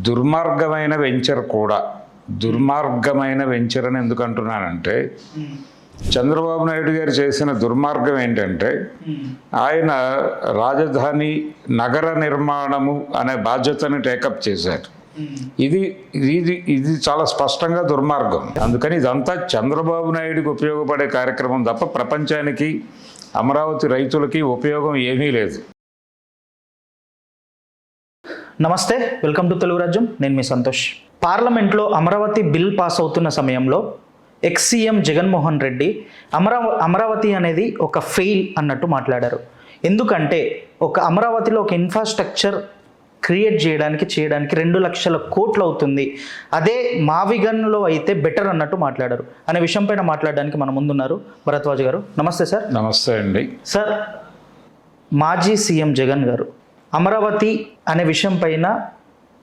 దుర్మార్గమైన వెంచర్ కూడా దుర్మార్గమైన వెంచర్ అని ఎందుకు అంటున్నానంటే చంద్రబాబు నాయుడు గారు చేసిన దుర్మార్గం ఏంటంటే ఆయన రాజధాని నగర నిర్మాణము అనే బాధ్యతని టేకప్ చేశారు. ఇది ఇది ఇది చాలా స్పష్టంగా దుర్మార్గం. అందుకని ఇదంతా చంద్రబాబు నాయుడికి ఉపయోగపడే కార్యక్రమం తప్ప ప్రపంచానికి అమరావతి రైతులకి ఉపయోగం ఏమీ లేదు. నమస్తే, వెల్కమ్ టు తెలుగు రాజ్యం. నేను మీ సంతోష్. పార్లమెంట్లో అమరావతి బిల్ పాస్ అవుతున్న సమయంలో ఎక్స్ సీఎం జగన్మోహన్ రెడ్డి అమరావతి అనేది ఒక ఫెయిల్ అన్నట్టు మాట్లాడారు. ఎందుకంటే అమరావతిలో ఒక ఇన్ఫ్రాస్ట్రక్చర్ క్రియేట్ చేయడానికి 2 లక్షల కోట్లు అవుతుంది, అదే మావిగన్లో అయితే బెటర్ అన్నట్టు మాట్లాడారు. అనే విషయం పైన మాట్లాడడానికి మన ముందున్నారు భరద్వాజ్ గారు. నమస్తే సార్. నమస్తే అండి. సార్, మాజీ సీఎం జగన్ గారు అమరావతి అనే విషయం పైన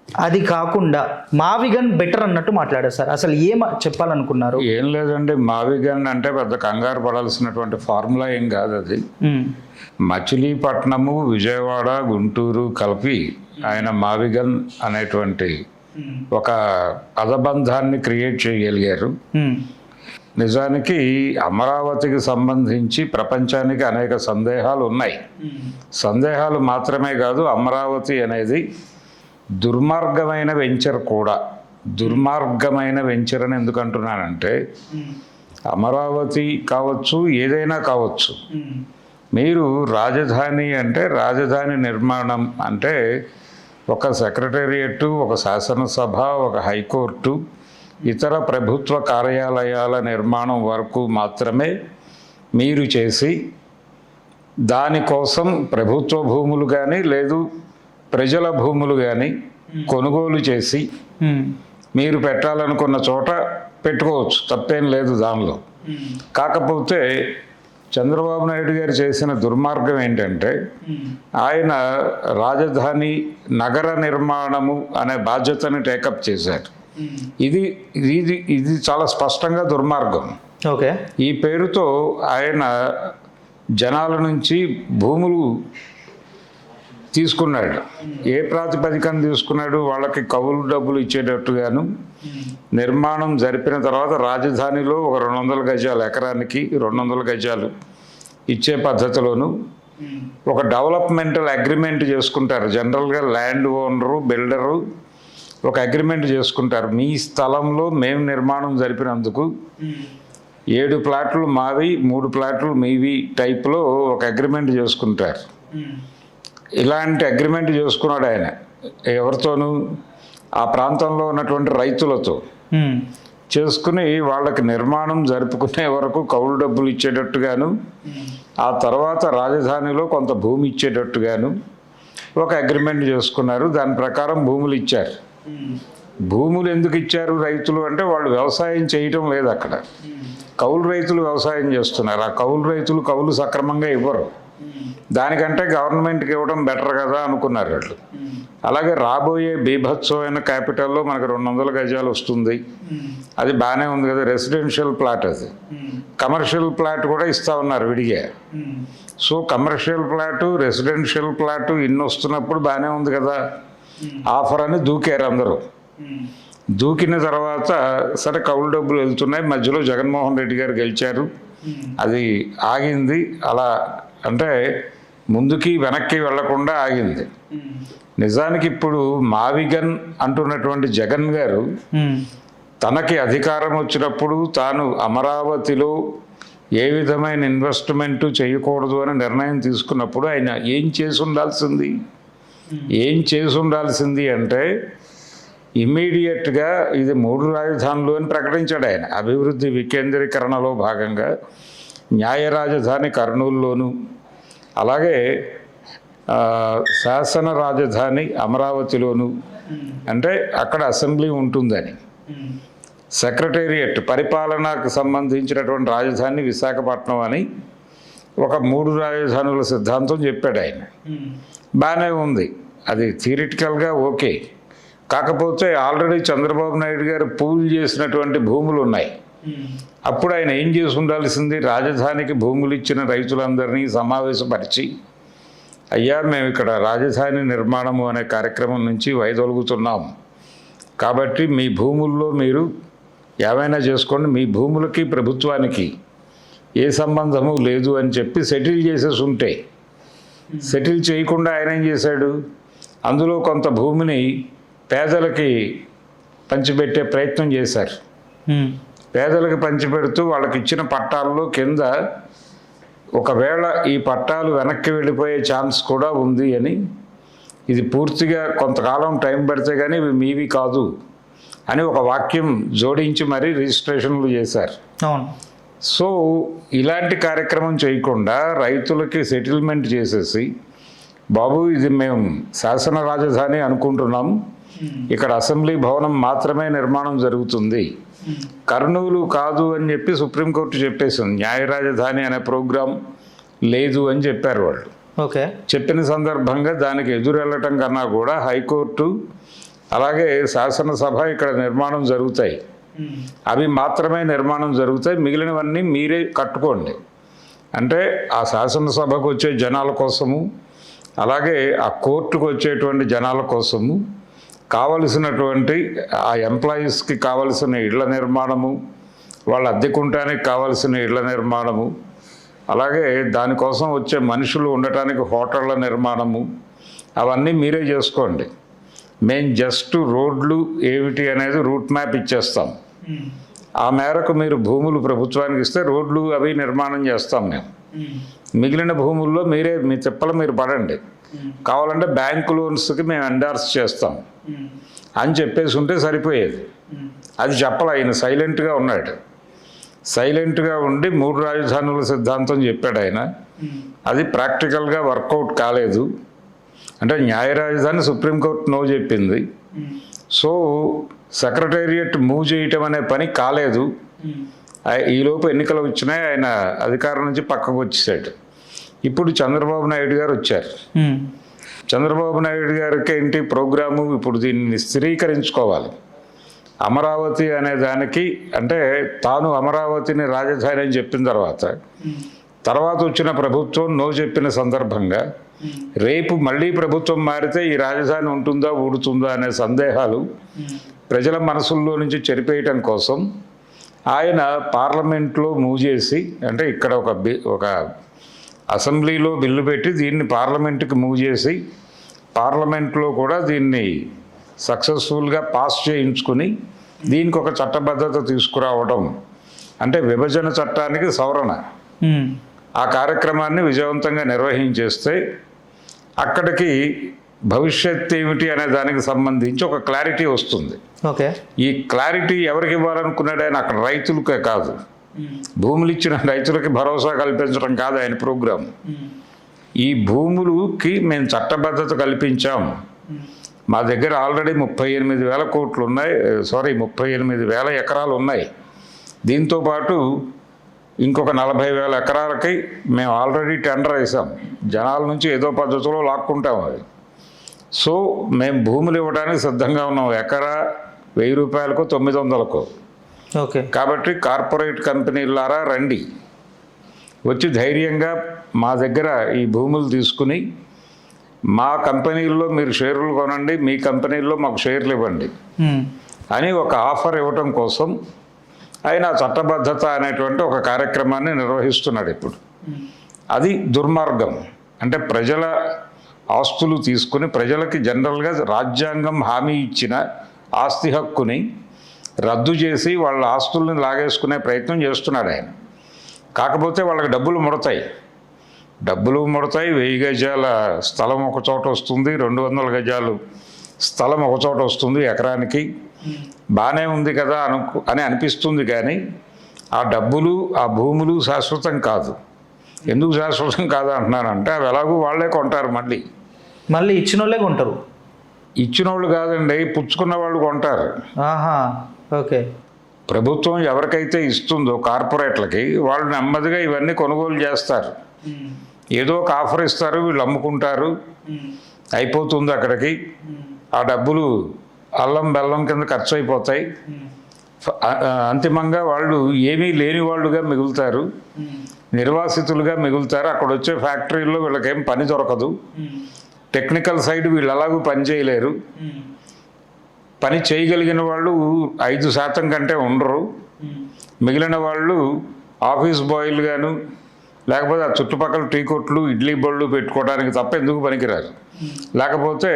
అది కాకుండా మావిగన్ బెటర్ అన్నట్టు మాట్లాడారు సార్. అసలు ఏం చెప్పాలనుకున్నారు? ఏం లేదండి, మావిగన్ అంటే పెద్ద కంగారు పడాల్సినటువంటి ఫార్ములా ఏం కాదు. అది మచిలీపట్నము, విజయవాడ, గుంటూరు కలిపి ఆయన మావిగన్ అనేటువంటి ఒక పదబంధాన్ని క్రియేట్ చేయగలిగారు. నిజానికి అమరావతికి సంబంధించి ప్రపంచానికి అనేక సందేహాలు ఉన్నాయి. సందేహాలు మాత్రమే కాదు, అమరావతి అనేది దుర్మార్గమైన వెంచర్ కూడా. దుర్మార్గమైన వెంచర్ అని ఎందుకు అంటున్నానంటే అమరావతి కావచ్చు, ఏదైనా కావచ్చు, మీరు రాజధాని అంటే రాజధాని నిర్మాణం అంటే ఒక సెక్రటేరియట్, ఒక శాసనసభ, ఒక హైకోర్టు, ఇతర ప్రభుత్వ కార్యాలయాల నిర్మాణం వరకు మాత్రమే మీరు చేసి దానికోసం ప్రభుత్వ భూములు కానీ లేదు ప్రజల భూములు కానీ కొనుగోలు చేసి మీరు పెట్టాలనుకున్న చోట పెట్టుకోవచ్చు, తప్పేం లేదు దానిలో. కాకపోతే చంద్రబాబు నాయుడు గారు చేసిన దుర్మార్గం ఏంటంటే ఆయన రాజధాని నగర నిర్మాణము అనే బాధ్యతని టేకప్ చేశారు. ఇది ఇది ఇది చాలా స్పష్టంగా దుర్మార్గం. ఓకే. ఈ పేరుతో ఆయన జనాల నుంచి భూములు తీసుకున్నాడు. ఏ ప్రాతిపదికన తీసుకున్నాడు? వాళ్ళకి కౌలు డబ్బులు ఇచ్చేటట్టుగాను, నిర్మాణం జరిపిన తర్వాత రాజధానిలో ఒక 200 గజాలు, ఎకరానికి 200 గజాలు ఇచ్చే పద్ధతిలోను ఒక డెవలప్మెంటల్ అగ్రిమెంట్ చేసుకుంటారు. జనరల్గా ల్యాండ్ ఓనరు, బిల్డరు ఒక అగ్రిమెంట్ చేసుకుంటారు. మీ స్థలంలో మేము నిర్మాణం జరిపినందుకు 7 ప్లాట్లు మావి, 3 ప్లాట్లు మీవి టైప్లో ఒక అగ్రిమెంట్ చేసుకుంటారు. ఇలాంటి అగ్రిమెంట్ చేసుకున్నాడు ఆయన. ఎవరితోనూ? ఆ ప్రాంతంలో ఉన్నటువంటి రైతులతో చేసుకుని వాళ్ళకి నిర్మాణం జరుపుకునే వరకు కౌలు డబ్బులు ఇచ్చేటట్టుగాను, ఆ తర్వాత రాజధానిలో కొంత భూమి ఇచ్చేటట్టుగాను ఒక అగ్రిమెంట్ చేసుకున్నారు. దాని ప్రకారం భూములు ఇచ్చారు. భూములు ఎందుకు ఇచ్చారు రైతులు అంటే వాళ్ళు వ్యవసాయం చేయటం లేదు అక్కడ. కౌలు రైతులు వ్యవసాయం చేస్తున్నారు. ఆ కౌలు రైతులు కౌలు సక్రమంగా ఇవ్వరు. దానికంటే గవర్నమెంట్కి ఇవ్వడం బెటర్ కదా అనుకున్నారు వాళ్ళు. అలాగే రాబోయే బీభత్సమైన క్యాపిటల్లో మనకు 200 గజాలు వస్తుంది. అది బాగానే ఉంది కదా, రెసిడెన్షియల్ ప్లాట్. అది కమర్షియల్ ప్లాట్ కూడా ఇస్తా ఉన్నారు విడిగా. So commercial plot, residential plot ఇన్ని వస్తున్నప్పుడు బాగానే ఉంది కదా ఆఫర్ అని దూకారు అందరూ. దూకిన తర్వాత సరే కౌలు డబ్బులు వెళ్తున్నాయి. మధ్యలో జగన్మోహన్ రెడ్డి గారు గెలిచారు, అది ఆగింది. అలా అంటే ముందుకి వెనక్కి వెళ్లకుండా ఆగింది. నిజానికి ఇప్పుడు మావిగన్ అంటున్నటువంటి జగన్ గారు తనకి అధికారం వచ్చినప్పుడు తాను అమరావతిలో ఏ విధమైన ఇన్వెస్ట్మెంట్ చేయకూడదు అని నిర్ణయం తీసుకున్నప్పుడు ఆయన ఏం చేసి ఉండాల్సింది అంటే ఇమ్మీడియట్గా ఇది 3 రాజధానులు అని ప్రకటించాడు ఆయన. అభివృద్ధి వికేంద్రీకరణలో భాగంగా న్యాయ రాజధాని కర్నూలులోను, అలాగే శాసన రాజధాని అమరావతిలోను, అంటే అక్కడ అసెంబ్లీ ఉంటుందని, సెక్రటేరియట్ పరిపాలనకు సంబంధించినటువంటి రాజధాని విశాఖపట్నం అని ఒక 3 రాజధానుల సిద్ధాంతం చెప్పాడు ఆయన. బాగానే ఉంది, అది థియరిటికల్గా ఓకే. కాకపోతే ఆల్రెడీ చంద్రబాబు నాయుడు గారు పూల్ చేసినటువంటి భూములు ఉన్నాయి. అప్పుడు ఆయన ఏం చేసి ఉండాల్సింది? రాజధానికి భూములు ఇచ్చిన రైతులందరినీ సమావేశపరిచి, అయ్యా మేము ఇక్కడ రాజధాని నిర్మాణము అనే కార్యక్రమం నుంచి వైదొలుగుతున్నాం, కాబట్టి మీ భూముల్లో మీరు ఏమైనా చేసుకోండి, మీ భూములకి ప్రభుత్వానికి ఏ సంబంధము లేదు అని చెప్పి సెటిల్ చేసేసి ఉంటే, సెటిల్ చేయకుండా ఆయన ఏం చేశాడు, అందులో కొంత భూమిని పేదలకి పంచిపెట్టే ప్రయత్నం చేశారు. పేదలకు పంచిపెడుతూ వాళ్ళకి ఇచ్చిన పట్టాల్లో కింద ఒకవేళ ఈ పట్టాలు వెనక్కి వెళ్ళిపోయే ఛాన్స్ కూడా ఉంది అని, ఇది పూర్తిగా కొంతకాలం టైం పడితే కానీ ఇవి మీవి కాదు అని ఒక వాక్యం జోడించి మరీ రిజిస్ట్రేషన్లు చేశారు. అవును. సో ఇలాంటి కార్యక్రమం చేయకుండా రైతులకి సెటిల్మెంట్ చేసేసి, బాబు ఇది మేము శాసన రాజధాని అనుకుంటున్నాం, ఇక్కడ అసెంబ్లీ భవనం మాత్రమే నిర్మాణం జరుగుతుంది, కర్నూలు కాదు అని చెప్పి సుప్రీంకోర్టు చెప్పేసింది. న్యాయ రాజధాని అనే ప్రోగ్రాం లేదు అని చెప్పారు వాళ్ళు. ఓకే. చెప్పిన సందర్భంగా దానికి ఎదురెళ్ళటం కన్నా కూడా హైకోర్టు అలాగే శాసనసభ ఇక్కడ నిర్మాణం జరుగుతాయి, అవి మాత్రమే నిర్మాణం జరుగుతాయి, మిగిలినవన్నీ మీరే కట్టుకోండి అంటే ఆ శాసనసభకు వచ్చే జనాల కోసము అలాగే ఆ కోర్టుకు వచ్చేటువంటి జనాల కోసము కావలసినటువంటి ఆ ఎంప్లాయీస్కి కావలసిన ఇళ్ల నిర్మాణము, వాళ్ళ అద్దెకుంటానికి కావలసిన ఇళ్ల నిర్మాణము, అలాగే దానికోసం వచ్చే మనుషులు ఉండటానికి హోటళ్ల నిర్మాణము, అవన్నీ మీరే చేసుకోండి, మేము జస్ట్ రోడ్లు ఏమిటి అనేది రూట్ మ్యాప్ ఇచ్చేస్తాం, ఆ మేరకు మీరు భూములు ప్రభుత్వానికి ఇస్తే రోడ్లు అవి నిర్మాణం చేస్తాం మేము, మిగిలిన భూముల్లో మీరే మీ తిప్పలు మీరు పడండి, కావాలంటే బ్యాంకు లోన్స్కి మేము ఎండార్స్ చేస్తాం అని చెప్పేసి ఉంటే సరిపోయేది. అది చెప్పలే, ఆయన సైలెంట్గా ఉన్నాడు. సైలెంట్గా ఉండి 3 రాజధానుల సిద్ధాంతం చెప్పాడు ఆయన. అది ప్రాక్టికల్గా వర్కౌట్ కాలేదు. అంటే న్యాయ రాజధాని సుప్రీంకోర్టు నో చెప్పింది. సో సెక్రటేరియట్ మూవ్ చేయటం అనే పని కాలేదు. ఈలోపు ఎన్నికలు వచ్చినాయి, ఆయన అధికారం నుంచి పక్కకు వచ్చేసాడు. ఇప్పుడు చంద్రబాబు నాయుడు గారు వచ్చారు. చంద్రబాబు నాయుడు గారికి ఏంటి ప్రోగ్రాము, ఇప్పుడు దీన్ని స్థిరీకరించుకోవాలి. అమరావతి అనే దానికి అంటే తాను అమరావతిని రాజధాని అని చెప్పిన తర్వాత వచ్చిన ప్రభుత్వం నో చెప్పిన సందర్భంగా రేపు మళ్ళీ ప్రభుత్వం మారితే ఈ రాజధాని ఉంటుందా ఊడుతుందా అనే సందేహాలు ప్రజల మనసుల్లో నుంచి చెరిపేయటం కోసం ఆయన పార్లమెంట్లో మూవ్ చేసి, అంటే ఇక్కడ ఒక అసెంబ్లీలో బిల్లు పెట్టి దీన్ని పార్లమెంటుకి మూవ్ చేసి పార్లమెంట్లో కూడా దీన్ని సక్సెస్ఫుల్గా పాస్ చేయించుకుని దీనికి ఒక చట్టబద్ధత తీసుకురావడం, అంటే విభజన చట్టానికి సవరణ, ఆ కార్యక్రమాన్ని విజయవంతంగా నిర్వహించేస్తే అక్కడికి భవిష్యత్ ఏమిటి అనే దానికి సంబంధించి ఒక క్లారిటీ వస్తుంది. ఓకే. ఈ క్లారిటీ ఎవరికి ఇవ్వాలనుకున్నాడు ఆయన? అక్కడ రైతులకే కాదు, భూములు ఇచ్చిన రైతులకి భరోసా కల్పించడం కాదు ఆయన ప్రోగ్రాం. ఈ భూములకి మేము చట్టబద్ధత కల్పించాం, మా దగ్గర ఆల్రెడీ 38,000 కోట్లు ఉన్నాయి, 38,000 ఎకరాలు ఉన్నాయి, దీంతోపాటు ఇంకొక 40,000 ఎకరాలకి మేము ఆల్రెడీ టెండర్ వేసాం, జనాల నుంచి ఏదో పద్ధతిలో లాక్కుంటాం అది. సో మేము భూములు ఇవ్వడానికి సిద్ధంగా ఉన్నాం, ఎకరా 1,000 రూపాయలకో 900కో. ఓకే. కాబట్టి కార్పొరేట్ కంపెనీలారా రండి, వచ్చి ధైర్యంగా మా దగ్గర ఈ భూములు తీసుకుని మా కంపెనీల్లో మీరు షేర్లు కొనండి, మీ కంపెనీల్లో మాకు షేర్లు ఇవ్వండి అని ఒక ఆఫర్ ఇవ్వటం కోసం ఆయన చట్టబద్ధత అనేటువంటి ఒక కార్యక్రమాన్ని నిర్వహిస్తున్నాడు ఇప్పుడు. అది దుర్మార్గం. అంటే ప్రజల ఆస్తులు తీసుకుని ప్రజలకి జనరల్గా రాజ్యాంగం హామీ ఇచ్చిన ఆస్తి హక్కుని రద్దు చేసి వాళ్ళ ఆస్తుల్ని లాగేసుకునే ప్రయత్నం చేస్తున్నాడు ఆయన. కాకపోతే వాళ్ళకి డబ్బులు ముడతాయి, 1000 గజాల స్థలం ఒక చోట వస్తుంది, 200 గజాలు స్థలం ఒక చోట వస్తుంది ఎకరానికి, బాగానే ఉంది కదా అని అనిపిస్తుంది. కానీ ఆ డబ్బులు ఆ భూములు శాశ్వతం కాదు. ఎందుకు శాశ్వతం కాదు అంటున్నానంటే అవి ఎలాగూ వాళ్ళే కొంటారు, మళ్ళీ ఇచ్చిన వాళ్ళే కొంటారు. ఇచ్చిన వాళ్ళు కాదండి, పుచ్చుకున్న వాళ్ళు కొంటారు. ఓకే. ప్రభుత్వం ఎవరికైతే ఇస్తుందో కార్పొరేట్లకి వాళ్ళు నెమ్మదిగా ఇవన్నీ కొనుగోలు చేస్తారు, ఏదో ఒక ఆఫర్ ఇస్తారు, వీళ్ళు అమ్ముకుంటారు, అయిపోతుంది అక్కడికి. ఆ డబ్బులు అల్లం బెల్లం కింద ఖర్చు అయిపోతాయి. అంతిమంగా వాళ్ళు ఏమీ లేని వాళ్ళుగా మిగులుతారు, నిర్వాసితులుగా మిగులుతారు. అక్కడ వచ్చే ఫ్యాక్టరీల్లో వీళ్ళకేం పని దొరకదు, టెక్నికల్ సైడ్ వీళ్ళు ఎలాగూ పని చేయలేరు. పని చేయగలిగిన వాళ్ళు 5% కంటే ఉండరు. మిగిలిన వాళ్ళు ఆఫీస్ బాయ్లు గాను లేకపోతే ఆ చుట్టుపక్కల టీ కొట్లు ఇడ్లీ బళ్ళు పెట్టుకోవడానికి తప్ప ఎందుకు పనికిరారు. లేకపోతే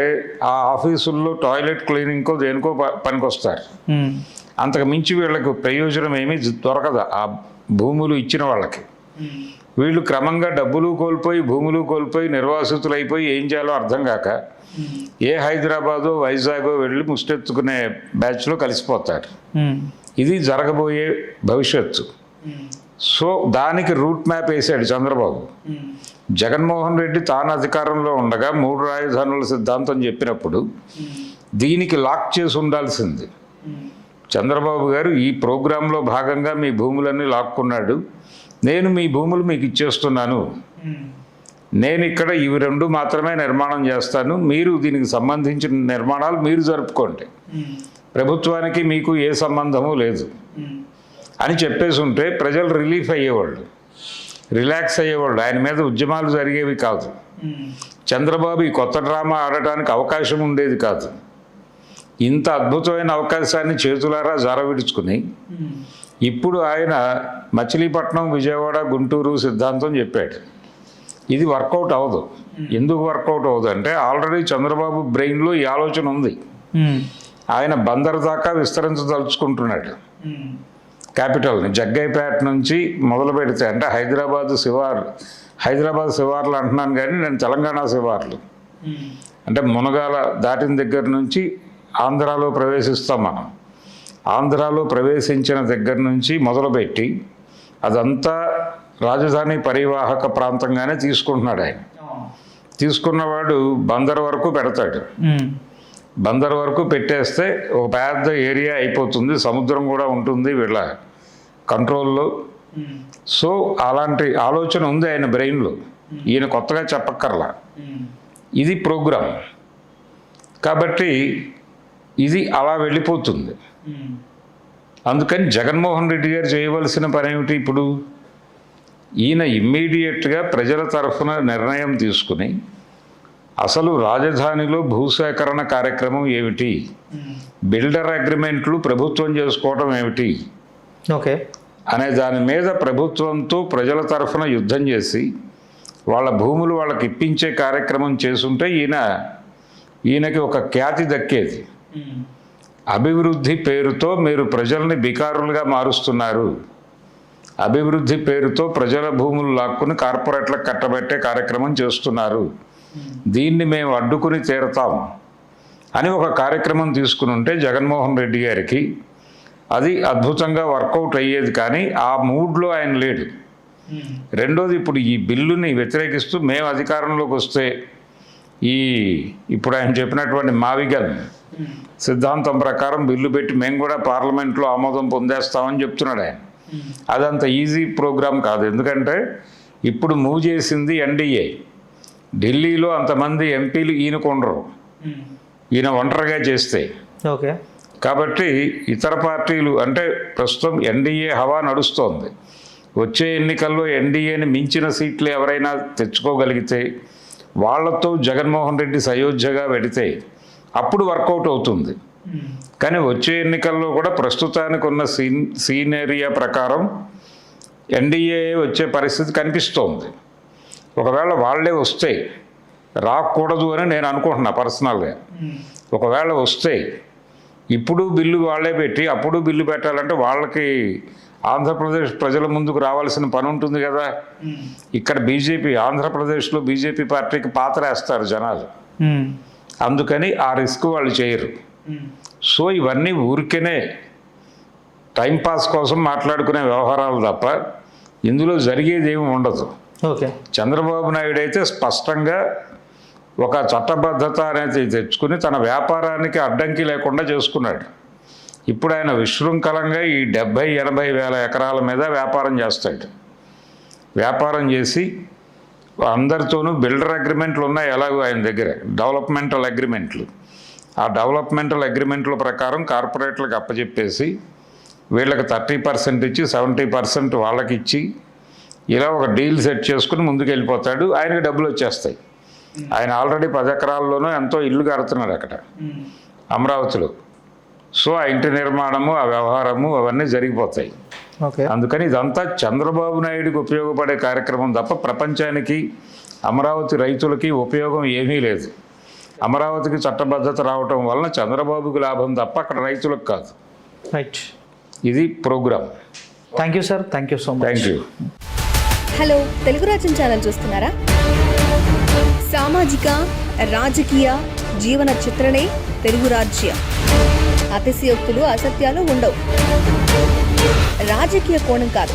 ఆ ఆఫీసుల్లో టాయిలెట్ క్లీనింగ్కో దేనికో పనికొస్తారు. అంతకు మించి వీళ్ళకు ప్రయోజనం ఏమీ దొరకదు ఆ భూములు ఇచ్చిన వాళ్ళకి. వీళ్ళు క్రమంగా డబ్బులు కోల్పోయి భూములు కోల్పోయి నిర్వాసితులు అయిపోయి ఏం చేయాలో అర్థం కాక ఏ హైదరాబాదో వైజాగో వెళ్ళి ముష్టెత్తుకునే బ్యాచ్లో కలిసిపోతారు. ఇది జరగబోయే భవిష్యత్తు. సో దానికి రూట్ మ్యాప్ వేసాడు చంద్రబాబు. జగన్మోహన్ రెడ్డి తాను అధికారంలో ఉండగా 3 రాజధానుల సిద్ధాంతం చెప్పినప్పుడు దీనికి లాక్ చేసి ఉండాల్సింది. చంద్రబాబు గారు ఈ ప్రోగ్రాంలో భాగంగా మీ భూములన్నీ లాక్కున్నాడు, నేను మీ భూములు మీకు ఇచ్చేస్తున్నాను, నేను ఇక్కడ ఇవి 2 మాత్రమే నిర్మాణం చేస్తాను, మీరు దీనికి సంబంధించిన నిర్మాణాలు మీరు జరుపుకోండి, ప్రభుత్వానికి మీకు ఏ సంబంధము లేదు అని చెప్పేసి ఉంటే ప్రజలు రిలీఫ్ అయ్యేవాళ్ళు, రిలాక్స్ అయ్యేవాళ్ళు. ఆయన మీద ఉద్యమాలు జరిగేవి కాదు. చంద్రబాబు ఈ కొత్త డ్రామా ఆడటానికి అవకాశం ఉండేది కాదు. ఇంత అద్భుతమైన అవకాశాన్ని చేతులారా జారవిడుచుకుని ఇప్పుడు ఆయన మచిలీపట్నం, విజయవాడ, గుంటూరు సిద్ధాంతం చెప్పాడు. ఇది వర్కౌట్ అవ్వదు. ఎందుకు వర్కౌట్ అవ్వదు అంటే ఆల్రెడీ చంద్రబాబు బ్రెయిన్లో ఈ ఆలోచన ఉంది. ఆయన బందర్ దాకా విస్తరించదలుచుకుంటున్నాడు క్యాపిటల్ని. జగ్గైపేట నుంచి మొదలు పెడితే అంటే హైదరాబాద్ శివార్లు అంటున్నాను కానీ నేను తెలంగాణ శివార్లు అంటే మునగాల దాటిన దగ్గర నుంచి ఆంధ్రాలో ప్రవేశిస్తాం మనం. ఆంధ్రాలో ప్రవేశించిన దగ్గర నుంచి మొదలుపెట్టి అదంతా రాజధాని పరివాహక ప్రాంతంగానే తీసుకుంటున్నాడు ఆయన. తీసుకున్నవాడు బందర్ వరకు పెడతాడు. బందర్ వరకు పెట్టేస్తే ఒక పెద్ద ఏరియా అయిపోతుంది, సముద్రం కూడా ఉంటుంది వీళ్ళ కంట్రోల్లో. సో అలాంటి ఆలోచన ఉంది ఆయన బ్రెయిన్లో. ఈయన కొత్తగా చెప్పక్కర్లా. ఇది ప్రోగ్రాం కాబట్టి ఇది అలా వెళ్ళిపోతుంది. అందుకని జగన్మోహన్ రెడ్డి గారు చేయవలసిన పని ఏమిటి? ఇప్పుడు ఈయన ఇమ్మీడియట్గా ప్రజల తరఫున నిర్ణయం తీసుకుని అసలు రాజధానిలో భూసేకరణ కార్యక్రమం ఏమిటి, బిల్డర్ అగ్రిమెంట్లు ప్రభుత్వం చేసుకోవడం ఏమిటి ఓకే అనే దాని మీద ప్రభుత్వంతో ప్రజల తరఫున యుద్ధం చేసి వాళ్ళ భూములు వాళ్ళకి ఇప్పించే కార్యక్రమం చేసుంటే ఈయనకి ఒక ఖ్యాతి దక్కేది. అభివృద్ధి పేరుతో మీరు ప్రజల్ని బికారులుగా మారుస్తున్నారు, అభివృద్ధి పేరుతో ప్రజల భూములు లాక్కుని కార్పొరేట్లకు కట్టబెట్టే కార్యక్రమం చేస్తున్నారు, దీన్ని మేము అడ్డుకుని తీరతాం అని ఒక కార్యక్రమం తీసుకుని ఉంటే జగన్మోహన్ రెడ్డి గారికి అది అద్భుతంగా వర్కౌట్ అయ్యేది. కానీ ఆ మూడ్లో ఆయన లేడు. రెండోది, ఇప్పుడు ఈ బిల్లుని వ్యతిరేకిస్తూ మేము అధికారంలోకి వస్తే ఇప్పుడు ఆయన చెప్పినటువంటి మావిగన్ సిద్ధాంతం ప్రకారం బిల్లు పెట్టి మేము కూడా పార్లమెంట్లో ఆమోదం పొందేస్తామని చెప్తున్నాడు ఆయన. అదంత ఈజీ ప్రోగ్రాం కాదు. ఎందుకంటే ఇప్పుడు మూవ్ చేసింది ఎన్డీఏ. ఢిల్లీలో అంతమంది ఎంపీలు ఈయనకు ఉండరు, ఈయన ఒంటరిగా చేస్తే. ఓకే కాబట్టి ఇతర పార్టీలు అంటే ప్రస్తుతం ఎన్డీఏ హవా నడుస్తోంది. వచ్చే ఎన్నికల్లో ఎన్డీఏని మించిన సీట్లు ఎవరైనా తెచ్చుకోగలిగితే వాళ్లతో జగన్మోహన్ రెడ్డి సయోధ్యగా వెడితే అప్పుడు వర్కౌట్ అవుతుంది. కానీ వచ్చే ఎన్నికల్లో కూడా ప్రస్తుతానికి ఉన్న సీనేరియా ప్రకారం ఎన్డీఏ వచ్చే పరిస్థితి కనిపిస్తోంది. ఒకవేళ వాళ్ళే వస్తే, రాకూడదు అని నేను అనుకుంటున్నా పర్సనల్గా, ఒకవేళ వస్తే ఇప్పుడు బిల్లు వాళ్ళే పెట్టి అప్పుడు బిల్లు పెట్టాలంటే వాళ్ళకి ఆంధ్రప్రదేశ్ ప్రజల ముందుకు రావాల్సిన పని ఉంటుంది కదా. ఇక్కడ ఆంధ్రప్రదేశ్లో బీజేపీ పార్టీకి పాత్ర వేస్తారు జనాలు, అందుకని ఆ రిస్క్ వాళ్ళు చేయరు. సో ఇవన్నీ ఊరికేనే టైంపాస్ కోసం మాట్లాడుకునే వ్యవహారాలు తప్ప ఇందులో జరిగేది ఏమి ఉండదు. ఓకే చంద్రబాబు నాయుడు అయితే స్పష్టంగా ఒక చట్టబద్ధత అనేది తెచ్చుకుని తన వ్యాపారానికి అడ్డంకి లేకుండా చేసుకున్నాడు. ఇప్పుడు ఆయన విశృంఖలంగా ఈ 70-80 వేల ఎకరాల మీద వ్యాపారం చేస్తాడు. వ్యాపారం చేసి అందరితోనూ బిల్డర్ అగ్రిమెంట్లు ఉన్నాయి ఎలాగో ఆయన దగ్గర, డెవలప్మెంటల్ అగ్రిమెంట్లు. ఆ డెవలప్మెంటల్ అగ్రిమెంట్ల ప్రకారం కార్పొరేట్లకు అప్పచెప్పేసి వీళ్ళకి 30% ఇచ్చి 70% వాళ్ళకి ఇచ్చి ఇలా ఒక డీల్ సెట్ చేసుకుని ముందుకు వెళ్ళిపోతాడు. ఆయనకి డబ్బులు వచ్చేస్తాయి. ఆయన ఆల్రెడీ 10 ఎకరాల్లోనూ ఎంతో ఇల్లు కడుతున్నాడు అక్కడ అమరావతిలో. సో ఆ ఇంటి నిర్మాణము, ఆ వ్యవహారము అవన్నీ జరిగిపోతాయి. ఓకే. అందుకని ఇదంతా చంద్రబాబు నాయుడుకి ఉపయోగపడే కార్యక్రమం తప్ప ప్రపంచానికి, అమరావతి రైతులకి ఉపయోగం ఏమీ లేదు. అమరావతికి చట్టబద్ధత రావటం వలన చంద్రబాబుకి లాభం తప్ప అక్కడ రైతులకు కాదు. రైట్. ఇది program. Thank you sir, thank you so much. Thank you. Hello, Telugu Rajyam channel చూస్తున్నారా? సామాజిక, రాజకీయ, జీవన చిత్రణే తెలుగు రాజ్యం. అతిశయోక్తులు, అసత్యాలు ఉండవు. రాజకీయ కోణం కాదు,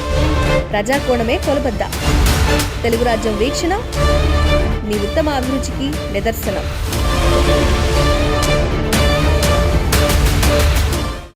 ప్రజా కోణమే కొలబద్ద. తెలుగు రాజ్యం వీక్షణ మీ ఉత్తమ అభిరుచికి నిదర్శనం.